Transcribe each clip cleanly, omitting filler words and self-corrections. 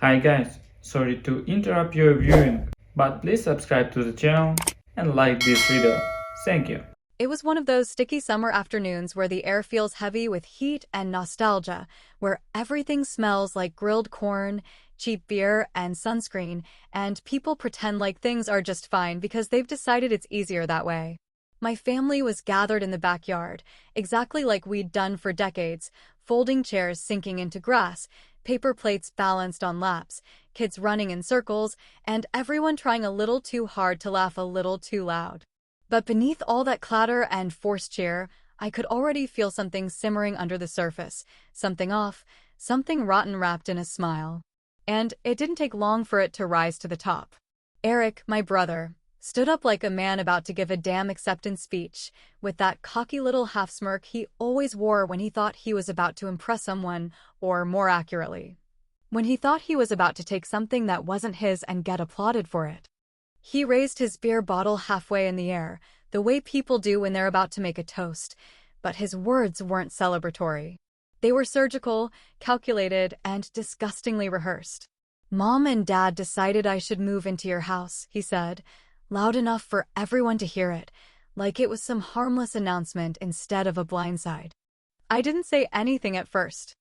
Hi guys, sorry to interrupt your viewing, but please subscribe to the channel and like this video. Thank you. It was one of those sticky summer afternoons where the air feels heavy with heat and nostalgia, where everything smells like grilled corn, cheap beer, and sunscreen, and people pretend like things are just fine because they've decided it's easier that way. My family was gathered in the backyard, exactly like we'd done for decades, folding chairs sinking into grass, paper plates balanced on laps, kids running in circles, and everyone trying a little too hard to laugh a little too loud. But beneath all that clatter and forced cheer, I could already feel something simmering under the surface, something off, something rotten wrapped in a smile. And it didn't take long for it to rise to the top. Eric, my brother, stood up like a man about to give a damn acceptance speech, with that cocky little half-smirk he always wore when he thought he was about to impress someone, or more accurately, when he thought he was about to take something that wasn't his and get applauded for it. He raised his beer bottle halfway in the air, the way people do when they're about to make a toast, but his words weren't celebratory. They were surgical, calculated, and disgustingly rehearsed. "Mom and Dad decided I should move into your house," he said, loud enough for everyone to hear it, like it was some harmless announcement instead of a blindside. I didn't say anything at first.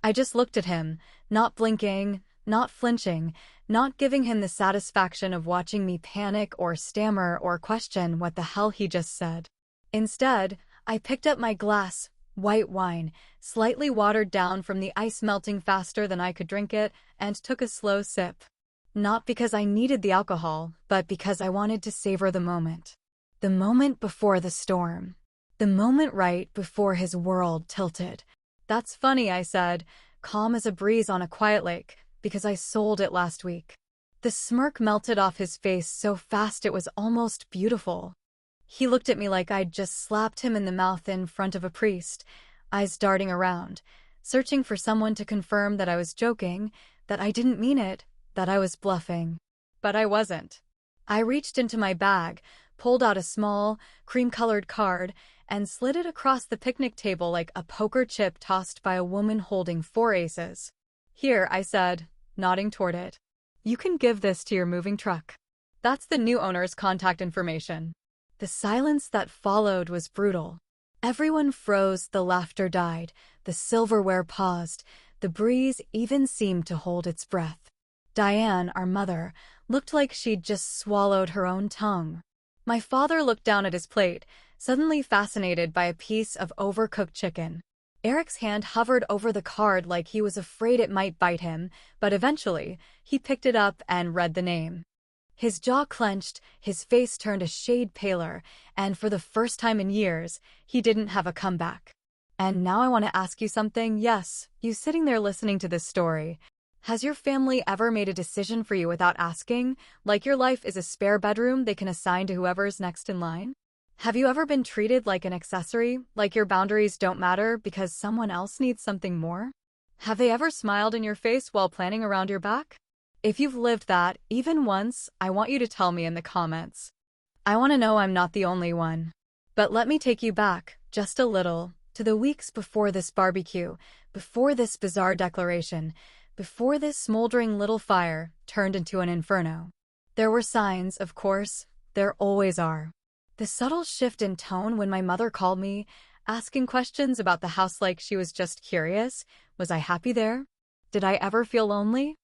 I just looked at him, not blinking, not flinching, not giving him the satisfaction of watching me panic or stammer or question what the hell he just said. Instead, I picked up my glass, white wine, slightly watered down from the ice melting faster than I could drink it, and took a slow sip. Not because I needed the alcohol, but because I wanted to savor the moment. The moment before the storm. The moment right before his world tilted. "That's funny," I said, calm as a breeze on a quiet lake, because I sold it last week. The smirk melted off his face so fast it was almost beautiful. He looked at me like I'd just slapped him in the mouth in front of a priest, eyes darting around, searching for someone to confirm that I was joking, that I didn't mean it, that I was bluffing. But I wasn't. I reached into my bag, pulled out a small, cream-colored card, and slid it across the picnic table like a poker chip tossed by a woman holding 4 aces. "Here," I said, nodding toward it. "You can give this to your moving truck. That's the new owner's contact information." The silence that followed was brutal. Everyone froze, the laughter died, the silverware paused, the breeze even seemed to hold its breath. Diane, our mother, looked like she'd just swallowed her own tongue. My father looked down at his plate, suddenly fascinated by a piece of overcooked chicken. Eric's hand hovered over the card like he was afraid it might bite him, but eventually, he picked it up and read the name. His jaw clenched, his face turned a shade paler, and for the first time in years, he didn't have a comeback. "And now I want to ask you something. Yes, you sitting there listening to this story. Has your family ever made a decision for you without asking, like your life is a spare bedroom they can assign to whoever's next in line? Have you ever been treated like an accessory, like your boundaries don't matter because someone else needs something more? Have they ever smiled in your face while planning around your back? If you've lived that, even once, I want you to tell me in the comments. I want to know I'm not the only one. But let me take you back, just a little, to the weeks before this barbecue, before this bizarre declaration, before this smoldering little fire turned into an inferno. There were signs, of course. There always are. The subtle shift in tone when my mother called me, asking questions about the house like she was just curious. Was I happy there? Did I ever feel lonely?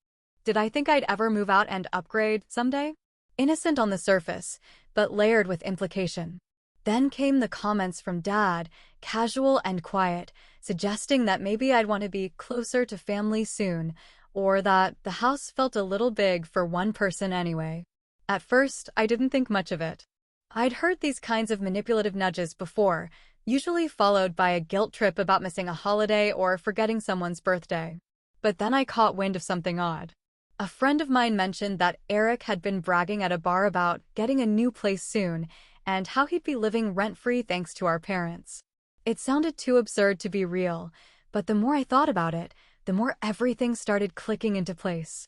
Did I think I'd ever move out and upgrade someday? Innocent on the surface, but layered with implication. Then came the comments from Dad, casual and quiet, suggesting that maybe I'd want to be closer to family soon, or that the house felt a little big for one person anyway. At first, I didn't think much of it. I'd heard these kinds of manipulative nudges before, usually followed by a guilt trip about missing a holiday or forgetting someone's birthday. But then I caught wind of something odd. A friend of mine mentioned that Eric had been bragging at a bar about getting a new place soon, and how he'd be living rent-free thanks to our parents. It sounded too absurd to be real, but the more I thought about it, the more everything started clicking into place.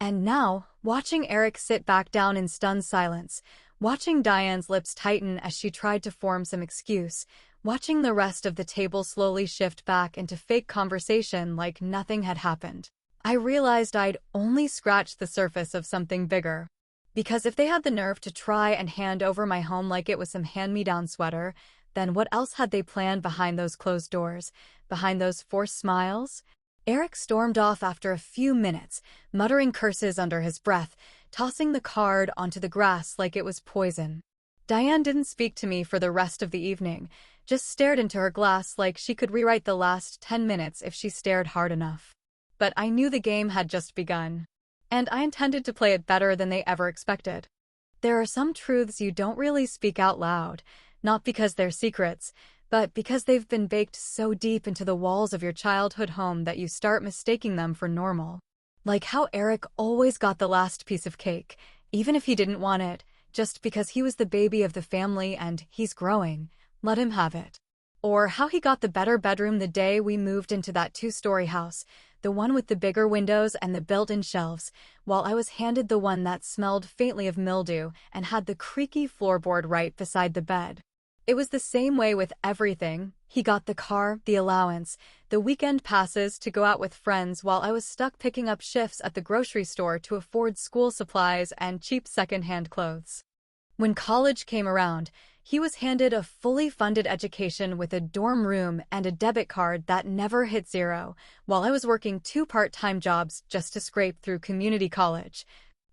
And now, watching Eric sit back down in stunned silence, watching Diane's lips tighten as she tried to form some excuse, watching the rest of the table slowly shift back into fake conversation like nothing had happened. I realized I'd only scratched the surface of something bigger. Because if they had the nerve to try and hand over my home like it was some hand-me-down sweater, then what else had they planned behind those closed doors, behind those forced smiles? Eric stormed off after a few minutes, muttering curses under his breath, tossing the card onto the grass like it was poison. Diane didn't speak to me for the rest of the evening, just stared into her glass like she could rewrite the last 10 minutes if she stared hard enough. But I knew the game had just begun, and I intended to play it better than they ever expected. There are some truths you don't really speak out loud, not because they're secrets, but because they've been baked so deep into the walls of your childhood home that you start mistaking them for normal. Like how Eric always got the last piece of cake, even if he didn't want it, just because he was the baby of the family and he's growing. Let him have it. Or how he got the better bedroom the day we moved into that two-story house, the one with the bigger windows and the built-in shelves, while I was handed the one that smelled faintly of mildew and had the creaky floorboard right beside the bed. It was the same way with everything. He got the car, the allowance, the weekend passes to go out with friends while I was stuck picking up shifts at the grocery store to afford school supplies and cheap secondhand clothes. When college came around, he was handed a fully funded education with a dorm room and a debit card that never hit zero, while I was working 2 part-time jobs just to scrape through community college,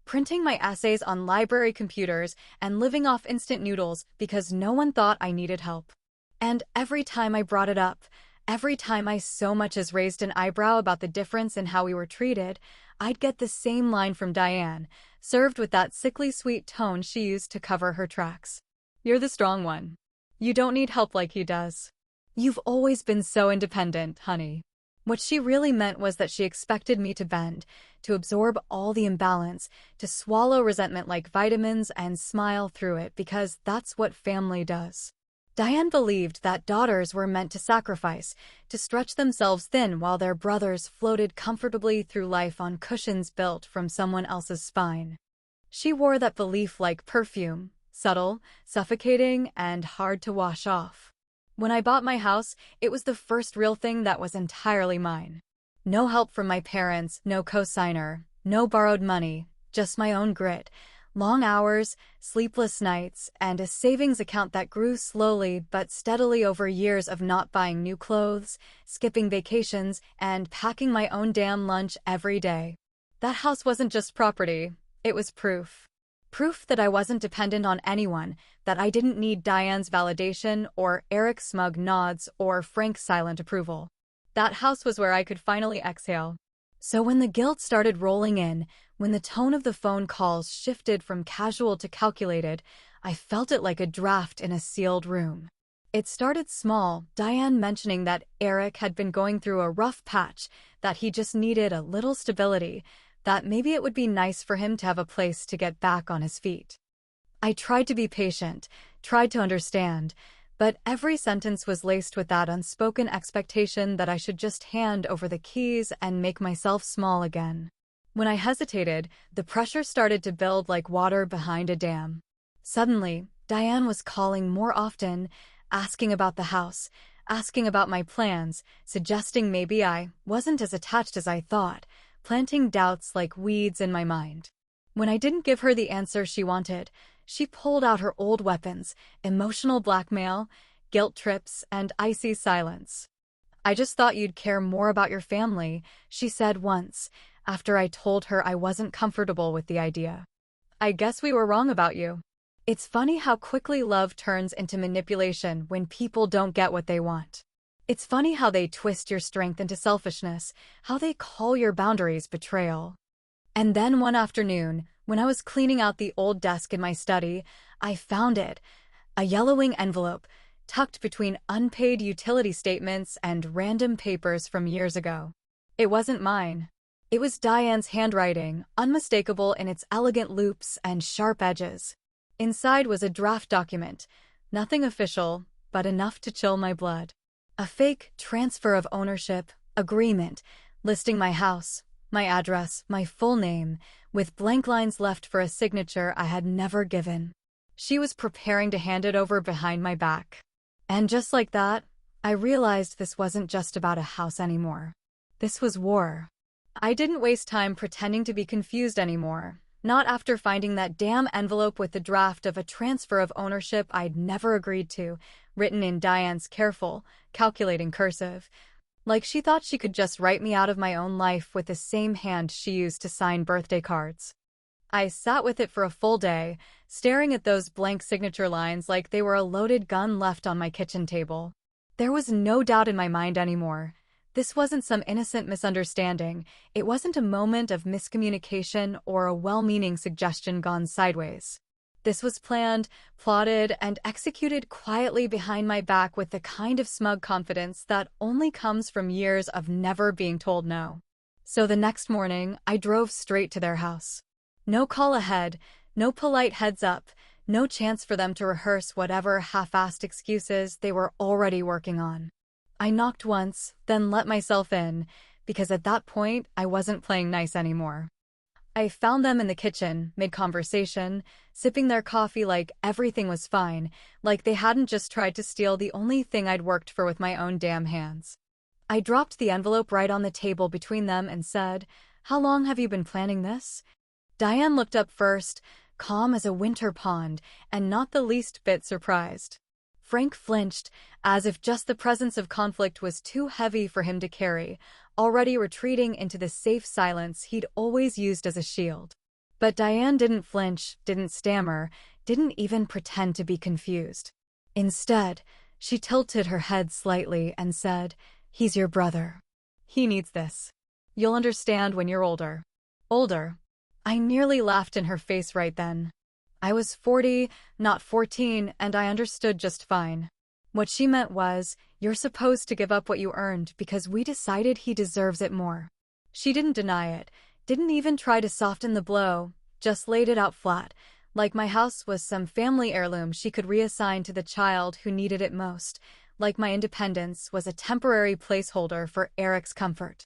printing my essays on library computers and living off instant noodles because no one thought I needed help. And every time I brought it up, every time I so much as raised an eyebrow about the difference in how we were treated, I'd get the same line from Diane, served with that sickly sweet tone she used to cover her tracks. "You're the strong one. You don't need help like he does. You've always been so independent, honey." What she really meant was that she expected me to bend, to absorb all the imbalance, to swallow resentment like vitamins and smile through it because that's what family does. Diane believed that daughters were meant to sacrifice, to stretch themselves thin while their brothers floated comfortably through life on cushions built from someone else's spine. She wore that belief like perfume, subtle, suffocating, and hard to wash off. When I bought my house, it was the first real thing that was entirely mine. No help from my parents, no cosigner, no borrowed money, just my own grit, long hours, sleepless nights, and a savings account that grew slowly but steadily over years of not buying new clothes, skipping vacations, and packing my own damn lunch every day. That house wasn't just property, it was proof. Proof that I wasn't dependent on anyone, that I didn't need Diane's validation or Eric's smug nods or Frank's silent approval. That house was where I could finally exhale. So when the guilt started rolling in, when the tone of the phone calls shifted from casual to calculated, I felt it like a draft in a sealed room. It started small, Diane mentioning that Eric had been going through a rough patch, that he just needed a little stability, that maybe it would be nice for him to have a place to get back on his feet. I tried to be patient, tried to understand, but every sentence was laced with that unspoken expectation that I should just hand over the keys and make myself small again. When I hesitated, the pressure started to build like water behind a dam. Suddenly, Diane was calling more often, asking about the house, asking about my plans, suggesting maybe I wasn't as attached as I thought, planting doubts like weeds in my mind. When I didn't give her the answer she wanted, she pulled out her old weapons, emotional blackmail, guilt trips, and icy silence. "I just thought you'd care more about your family," she said once, after I told her I wasn't comfortable with the idea. "I guess we were wrong about you." It's funny how quickly love turns into manipulation when people don't get what they want. It's funny how they twist your strength into selfishness, how they call your boundaries betrayal. And then one afternoon, when I was cleaning out the old desk in my study, I found it, a yellowing envelope, tucked between unpaid utility statements and random papers from years ago. It wasn't mine. It was Diane's handwriting, unmistakable in its elegant loops and sharp edges. Inside was a draft document, nothing official, but enough to chill my blood. A fake transfer of ownership agreement, listing my house, my address, my full name, with blank lines left for a signature I had never given. She was preparing to hand it over behind my back. And just like that, I realized this wasn't just about a house anymore. This was war. I didn't waste time pretending to be confused anymore. Not after finding that damn envelope with the draft of a transfer of ownership I'd never agreed to, written in Diane's careful, calculating cursive. Like she thought she could just write me out of my own life with the same hand she used to sign birthday cards. I sat with it for a full day, staring at those blank signature lines like they were a loaded gun left on my kitchen table. There was no doubt in my mind anymore. This wasn't some innocent misunderstanding. It wasn't a moment of miscommunication or a well-meaning suggestion gone sideways. This was planned, plotted, and executed quietly behind my back with the kind of smug confidence that only comes from years of never being told no. So the next morning, I drove straight to their house. No call ahead, no polite heads up, no chance for them to rehearse whatever half-assed excuses they were already working on. I knocked once, then let myself in, because at that point, I wasn't playing nice anymore. I found them in the kitchen, mid-conversation, sipping their coffee like everything was fine, like they hadn't just tried to steal the only thing I'd worked for with my own damn hands. I dropped the envelope right on the table between them and said, "How long have you been planning this?" Diane looked up first, calm as a winter pond, and not the least bit surprised. Frank flinched, as if just the presence of conflict was too heavy for him to carry, already retreating into the safe silence he'd always used as a shield. But Diane didn't flinch, didn't stammer, didn't even pretend to be confused. Instead, she tilted her head slightly and said, "He's your brother. He needs this. You'll understand when you're older." Older? I nearly laughed in her face right then. I was 40, not 14, and I understood just fine. What she meant was, you're supposed to give up what you earned because we decided he deserves it more. She didn't deny it, didn't even try to soften the blow, just laid it out flat, like my house was some family heirloom she could reassign to the child who needed it most, like my independence was a temporary placeholder for Eric's comfort.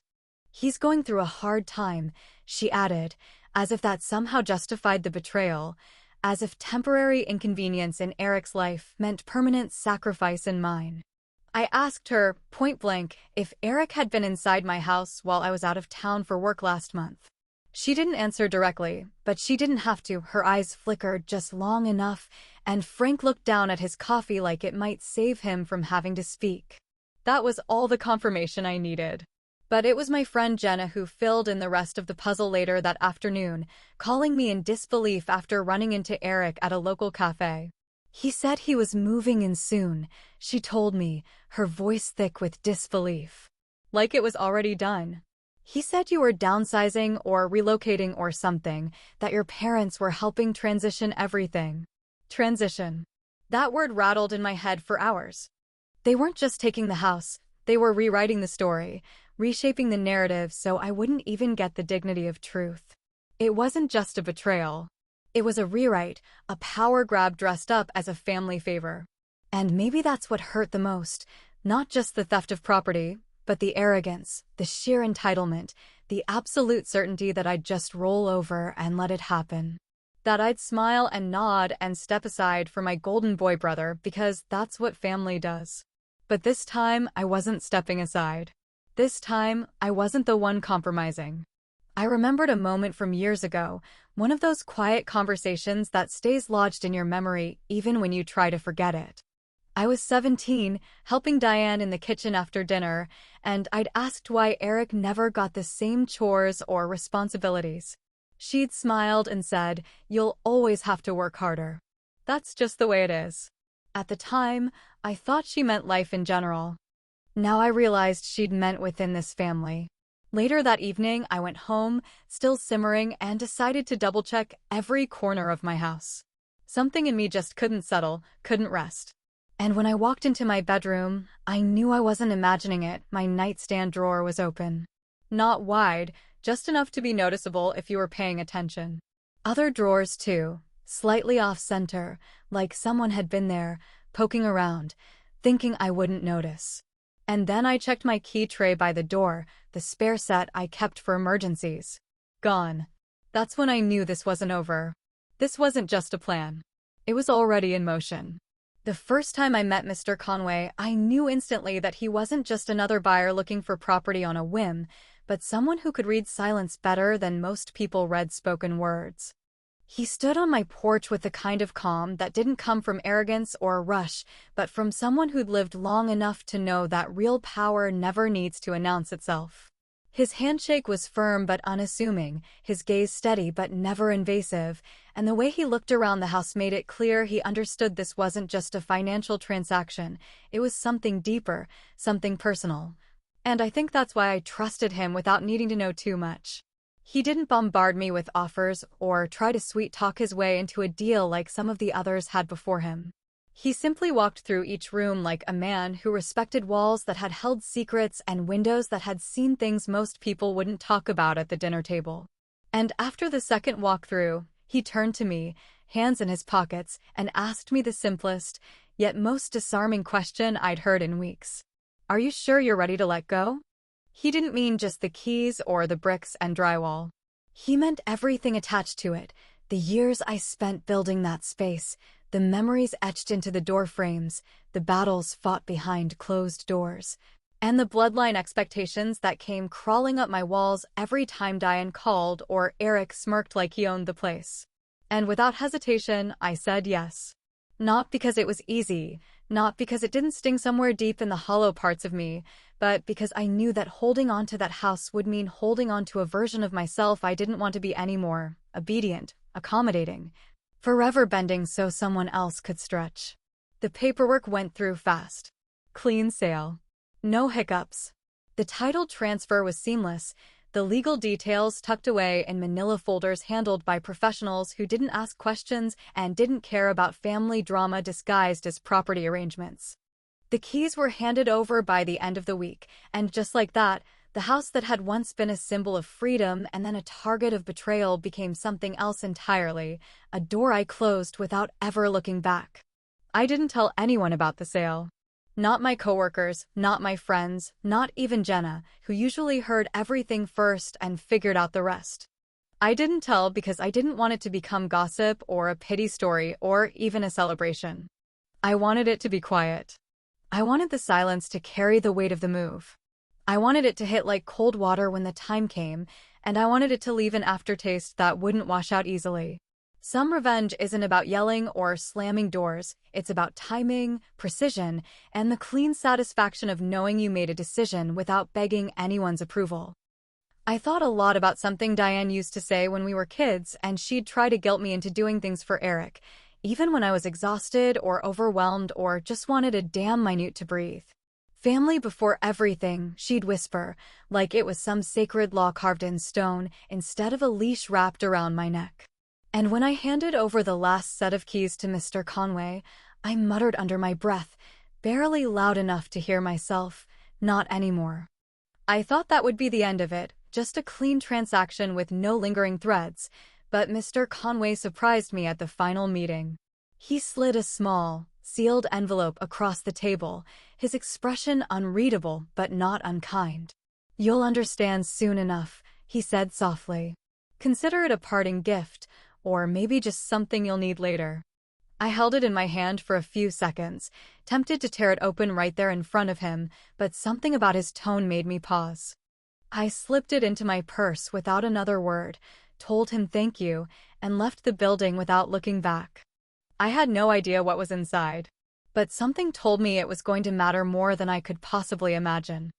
"He's going through a hard time," she added, as if that somehow justified the betrayal, as if temporary inconvenience in Eric's life meant permanent sacrifice in mine. I asked her, point blank, if Eric had been inside my house while I was out of town for work last month. She didn't answer directly, but she didn't have to. Her eyes flickered just long enough, and Frank looked down at his coffee like it might save him from having to speak. That was all the confirmation I needed. But it was my friend Jenna who filled in the rest of the puzzle later that afternoon, calling me in disbelief after running into Eric at a local cafe. "He said he was moving in soon," she told me, her voice thick with disbelief. Like it was already done. "He said you were downsizing or relocating or something, that your parents were helping transition everything." Transition. That word rattled in my head for hours. They weren't just taking the house, they were rewriting the story, reshaping the narrative so I wouldn't even get the dignity of truth. It wasn't just a betrayal. It was a rewrite, a power grab dressed up as a family favor. And maybe that's what hurt the most, not just the theft of property, but the arrogance, the sheer entitlement, the absolute certainty that I'd just roll over and let it happen. That I'd smile and nod and step aside for my golden boy brother because that's what family does. But this time, I wasn't stepping aside. This time, I wasn't the one compromising. I remembered a moment from years ago, one of those quiet conversations that stays lodged in your memory even when you try to forget it. I was 17, helping Diane in the kitchen after dinner, and I'd asked why Eric never got the same chores or responsibilities. She'd smiled and said, "You'll always have to work harder. That's just the way it is." At the time, I thought she meant life in general. Now I realized she'd meant within this family. Later that evening, I went home, still simmering, and decided to double-check every corner of my house. Something in me just couldn't settle, couldn't rest. And when I walked into my bedroom, I knew I wasn't imagining it. My nightstand drawer was open. Not wide, just enough to be noticeable if you were paying attention. Other drawers too, slightly off-center, like someone had been there, poking around, thinking I wouldn't notice. And then I checked my key tray by the door, the spare set I kept for emergencies. Gone. That's when I knew this wasn't over. This wasn't just a plan. It was already in motion. The first time I met Mr. Conway, I knew instantly that he wasn't just another buyer looking for property on a whim, but someone who could read silence better than most people read spoken words. He stood on my porch with the kind of calm that didn't come from arrogance or a rush, but from someone who'd lived long enough to know that real power never needs to announce itself. His handshake was firm but unassuming, his gaze steady but never invasive, and the way he looked around the house made it clear he understood this wasn't just a financial transaction, it was something deeper, something personal. And I think that's why I trusted him without needing to know too much. He didn't bombard me with offers or try to sweet-talk his way into a deal like some of the others had before him. He simply walked through each room like a man who respected walls that had held secrets and windows that had seen things most people wouldn't talk about at the dinner table. And after the second walkthrough, he turned to me, hands in his pockets, and asked me the simplest, yet most disarming question I'd heard in weeks. "Are you sure you're ready to let go?" He didn't mean just the keys or the bricks and drywall. He meant everything attached to it, the years I spent building that space, the memories etched into the door frames, the battles fought behind closed doors, and the bloodline expectations that came crawling up my walls every time Diane called or Eric smirked like he owned the place. And without hesitation, I said yes. Not because it was easy, not because it didn't sting somewhere deep in the hollow parts of me, but because I knew that holding on to that house would mean holding on to a version of myself I didn't want to be anymore, obedient, accommodating, forever bending so someone else could stretch. The paperwork went through fast. Clean sale. No hiccups. The title transfer was seamless, the legal details tucked away in manila folders handled by professionals who didn't ask questions and didn't care about family drama disguised as property arrangements. The keys were handed over by the end of the week, and just like that, the house that had once been a symbol of freedom and then a target of betrayal became something else entirely, a door I closed without ever looking back. I didn't tell anyone about the sale. Not my coworkers, not my friends, not even Jenna, who usually heard everything first and figured out the rest. I didn't tell because I didn't want it to become gossip or a pity story or even a celebration. I wanted it to be quiet. I wanted the silence to carry the weight of the move. I wanted it to hit like cold water when the time came, and I wanted it to leave an aftertaste that wouldn't wash out easily. Some revenge isn't about yelling or slamming doors, it's about timing, precision, and the clean satisfaction of knowing you made a decision without begging anyone's approval. I thought a lot about something Diane used to say when we were kids, and she'd try to guilt me into doing things for Eric, even when I was exhausted or overwhelmed or just wanted a damn minute to breathe. Family before everything, she'd whisper, like it was some sacred law carved in stone instead of a leash wrapped around my neck. And when I handed over the last set of keys to Mr. Conway, I muttered under my breath, barely loud enough to hear myself, "Not anymore." I thought that would be the end of it, just a clean transaction with no lingering threads, but Mr. Conway surprised me at the final meeting. He slid a small, sealed envelope across the table, his expression unreadable but not unkind. "You'll understand soon enough," he said softly. "Consider it a parting gift, or maybe just something you'll need later." I held it in my hand for a few seconds, tempted to tear it open right there in front of him, but something about his tone made me pause. I slipped it into my purse without another word, told him thank you, and left the building without looking back. I had no idea what was inside, but something told me it was going to matter more than I could possibly imagine.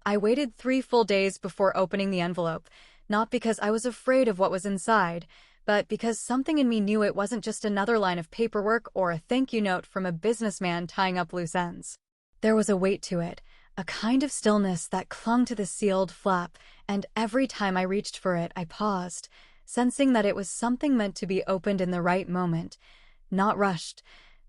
I waited 3 full days before opening the envelope, not because I was afraid of what was inside, but because something in me knew it wasn't just another line of paperwork or a thank you note from a businessman tying up loose ends. There was a weight to it, a kind of stillness that clung to the sealed flap, and every time I reached for it, I paused, sensing that it was something meant to be opened in the right moment, not rushed,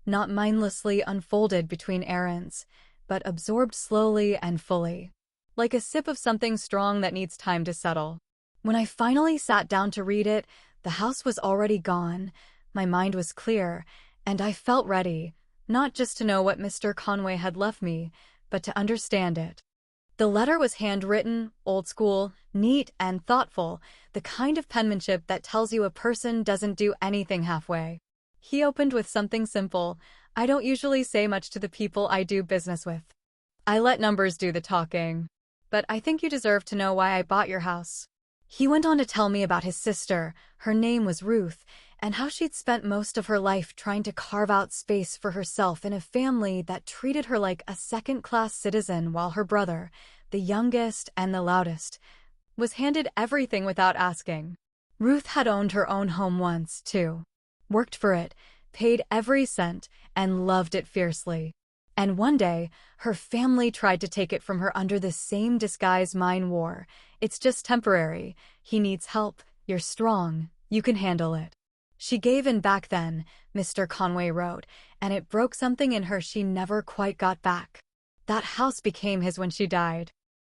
not mindlessly unfolded between errands, but absorbed slowly and fully, like a sip of something strong that needs time to settle. When I finally sat down to read it, the house was already gone, my mind was clear, and I felt ready, not just to know what Mr. Conway had left me, but to understand it. The letter was handwritten, old school, neat, and thoughtful, the kind of penmanship that tells you a person doesn't do anything halfway. He opened with something simple. "I don't usually say much to the people I do business with. I let numbers do the talking." but I think you deserve to know why I bought your house." He went on to tell me about his sister, her name was Ruth, and how she'd spent most of her life trying to carve out space for herself in a family that treated her like a second-class citizen, while her brother, the youngest and the loudest, was handed everything without asking. Ruth had owned her own home once, too. Worked for it, paid every cent, and loved it fiercely. And one day, her family tried to take it from her under the same disguise mine wore. "It's just temporary. He needs help. You're strong. You can handle it." She gave in back then, Mr. Conway wrote, and it broke something in her she never quite got back. That house became his when she died.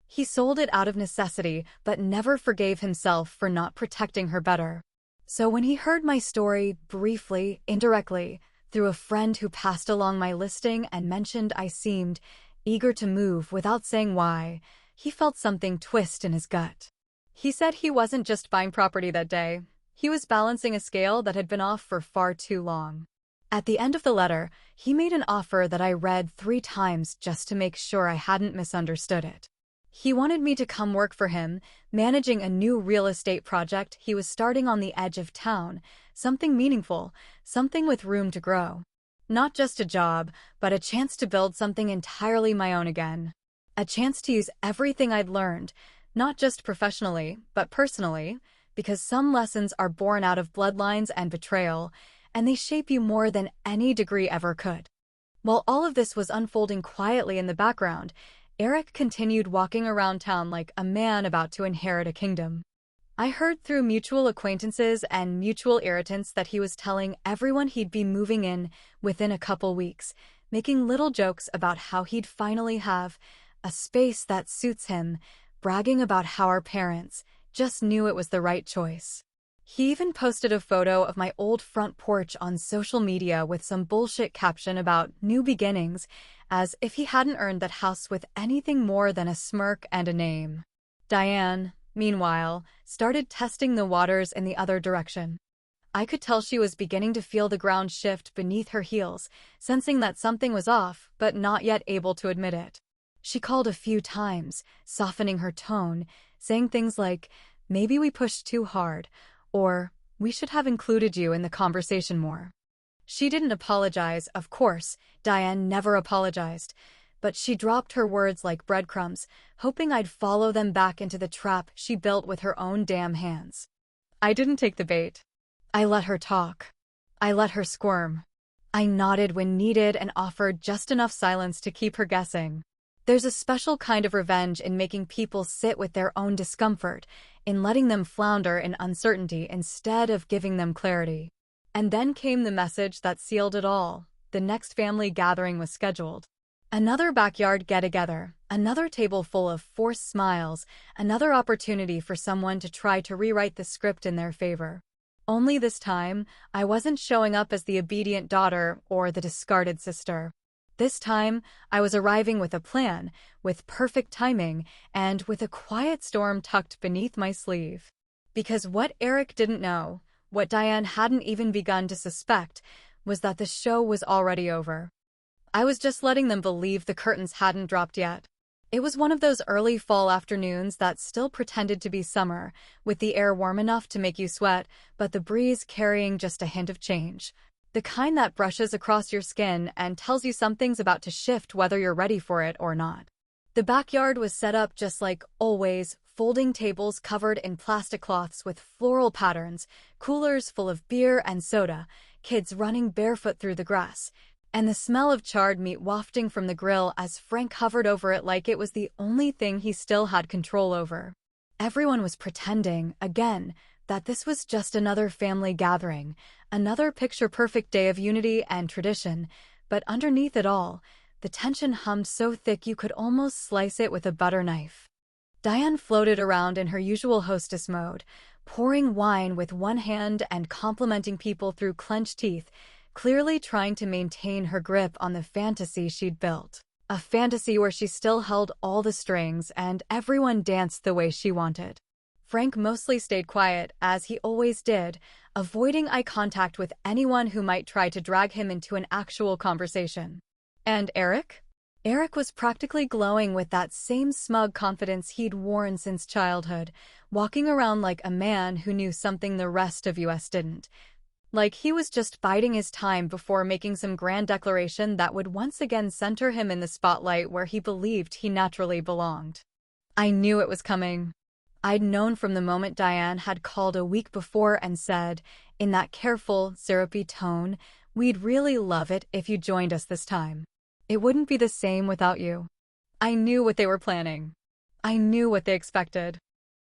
He sold it out of necessity, but never forgave himself for not protecting her better. So when he heard my story, briefly, indirectly, through a friend who passed along my listing and mentioned I seemed eager to move without saying why, he felt something twist in his gut. He said he wasn't just buying property that day. He was balancing a scale that had been off for far too long. At the end of the letter, he made an offer that I read 3 times just to make sure I hadn't misunderstood it. He wanted me to come work for him, managing a new real estate project he was starting on the edge of town, something meaningful, something with room to grow. Not just a job, but a chance to build something entirely my own again. A chance to use everything I'd learned, not just professionally, but personally, because some lessons are born out of bloodlines and betrayal, and they shape you more than any degree ever could. While all of this was unfolding quietly in the background, Eric continued walking around town like a man about to inherit a kingdom. I heard through mutual acquaintances and mutual irritants that he was telling everyone he'd be moving in within a couple weeks, making little jokes about how he'd finally have a space that suits him, bragging about how our parents just knew it was the right choice. He even posted a photo of my old front porch on social media with some bullshit caption about new beginnings, as if he hadn't earned that house with anything more than a smirk and a name. Diane, meanwhile, started testing the waters in the other direction. I could tell she was beginning to feel the ground shift beneath her heels, sensing that something was off, but not yet able to admit it. She called a few times, softening her tone, saying things like, "Maybe we pushed too hard," or "We should have included you in the conversation more." She didn't apologize, of course. Diane never apologized. But she dropped her words like breadcrumbs, hoping I'd follow them back into the trap she built with her own damn hands. I didn't take the bait. I let her talk. I let her squirm. I nodded when needed and offered just enough silence to keep her guessing. There's a special kind of revenge in making people sit with their own discomfort, in letting them flounder in uncertainty instead of giving them clarity. And then came the message that sealed it all. The next family gathering was scheduled. Another backyard get-together, another table full of forced smiles, another opportunity for someone to try to rewrite the script in their favor. Only this time, I wasn't showing up as the obedient daughter or the discarded sister. This time, I was arriving with a plan, with perfect timing, and with a quiet storm tucked beneath my sleeve. Because what Eric didn't know, what Diane hadn't even begun to suspect, was that the show was already over. I was just letting them believe the curtains hadn't dropped yet. It was one of those early fall afternoons that still pretended to be summer, with the air warm enough to make you sweat, but the breeze carrying just a hint of change. The kind that brushes across your skin and tells you something's about to shift whether you're ready for it or not. The backyard was set up just like always, folding tables covered in plastic cloths with floral patterns, coolers full of beer and soda, kids running barefoot through the grass, and the smell of charred meat wafting from the grill as Frank hovered over it like it was the only thing he still had control over. Everyone was pretending, again, that this was just another family gathering, another picture-perfect day of unity and tradition, but underneath it all, the tension hummed so thick you could almost slice it with a butter knife. Diane floated around in her usual hostess mode, pouring wine with one hand and complimenting people through clenched teeth, clearly trying to maintain her grip on the fantasy she'd built. A fantasy where she still held all the strings and everyone danced the way she wanted. Frank mostly stayed quiet, as he always did, avoiding eye contact with anyone who might try to drag him into an actual conversation. And Eric? Eric was practically glowing with that same smug confidence he'd worn since childhood, walking around like a man who knew something the rest of us didn't. Like he was just biding his time before making some grand declaration that would once again center him in the spotlight where he believed he naturally belonged. I knew it was coming. I'd known from the moment Diane had called a week before and said, in that careful, syrupy tone, "We'd really love it if you joined us this time. It wouldn't be the same without you." I knew what they were planning. I knew what they expected.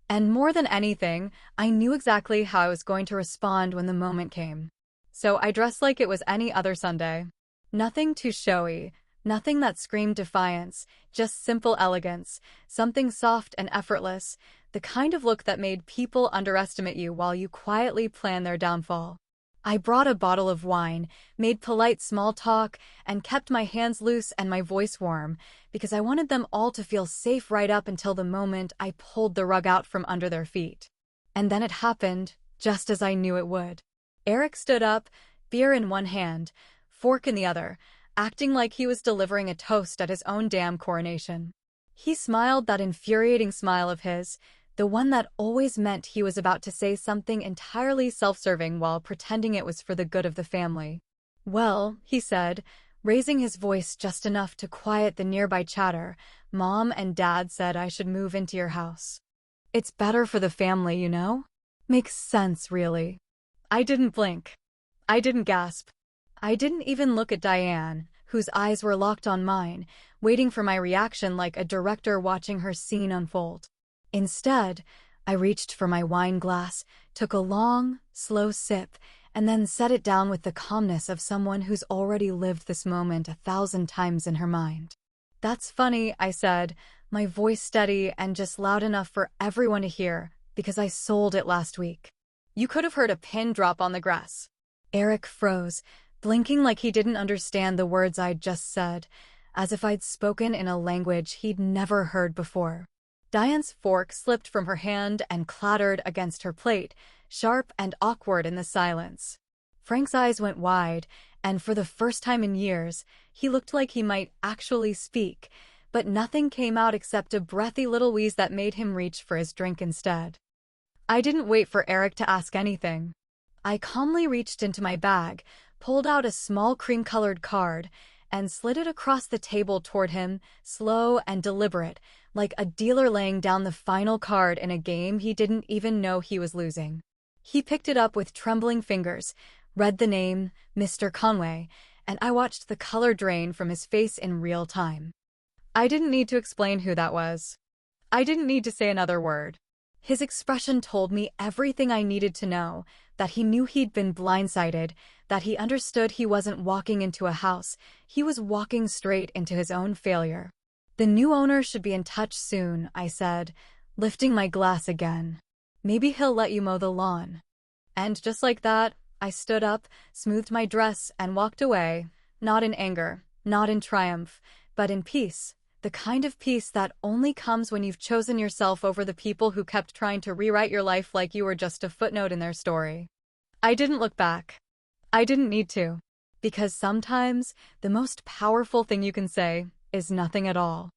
And more than anything, I knew exactly how I was going to respond when the moment came. So I dressed like it was any other Sunday. Nothing too showy, nothing that screamed defiance, just simple elegance, something soft and effortless, the kind of look that made people underestimate you while you quietly plan their downfall. I brought a bottle of wine, made polite small talk, and kept my hands loose and my voice warm, because I wanted them all to feel safe right up until the moment I pulled the rug out from under their feet. And then it happened, just as I knew it would. Eric stood up, beer in one hand, fork in the other, acting like he was delivering a toast at his own damn coronation. He smiled that infuriating smile of his, the one that always meant he was about to say something entirely self-serving while pretending it was for the good of the family. "Well," he said, raising his voice just enough to quiet the nearby chatter, "Mom and Dad said I should move into your house. It's better for the family, you know? Makes sense, really." I didn't blink. I didn't gasp. I didn't even look at Diane, whose eyes were locked on mine, waiting for my reaction like a director watching her scene unfold. Instead, I reached for my wine glass, took a long, slow sip, and then set it down with the calmness of someone who's already lived this moment 1,000 times in her mind. "That's funny," I said, my voice steady and just loud enough for everyone to hear, because I sold it last week. You could have heard a pin drop on the grass. Eric froze, blinking like he didn't understand the words I'd just said, as if I'd spoken in a language he'd never heard before. Diane's fork slipped from her hand and clattered against her plate, sharp and awkward in the silence. Frank's eyes went wide, and for the first time in years, he looked like he might actually speak, but nothing came out except a breathy little wheeze that made him reach for his drink instead. I didn't wait for Eric to ask anything. I calmly reached into my bag, pulled out a small cream-colored card, and slid it across the table toward him, slow and deliberate, like a dealer laying down the final card in a game he didn't even know he was losing. He picked it up with trembling fingers, read the name, Mr. Conway, and I watched the color drain from his face in real time. I didn't need to explain who that was. I didn't need to say another word. His expression told me everything I needed to know, that he knew he'd been blindsided, that he understood he wasn't walking into a house, he was walking straight into his own failure. "The new owner should be in touch soon," I said, lifting my glass again. "Maybe he'll let you mow the lawn." And just like that, I stood up, smoothed my dress, and walked away, not in anger, not in triumph, but in peace. The kind of peace that only comes when you've chosen yourself over the people who kept trying to rewrite your life like you were just a footnote in their story. I didn't look back. I didn't need to. Because sometimes, the most powerful thing you can say is nothing at all.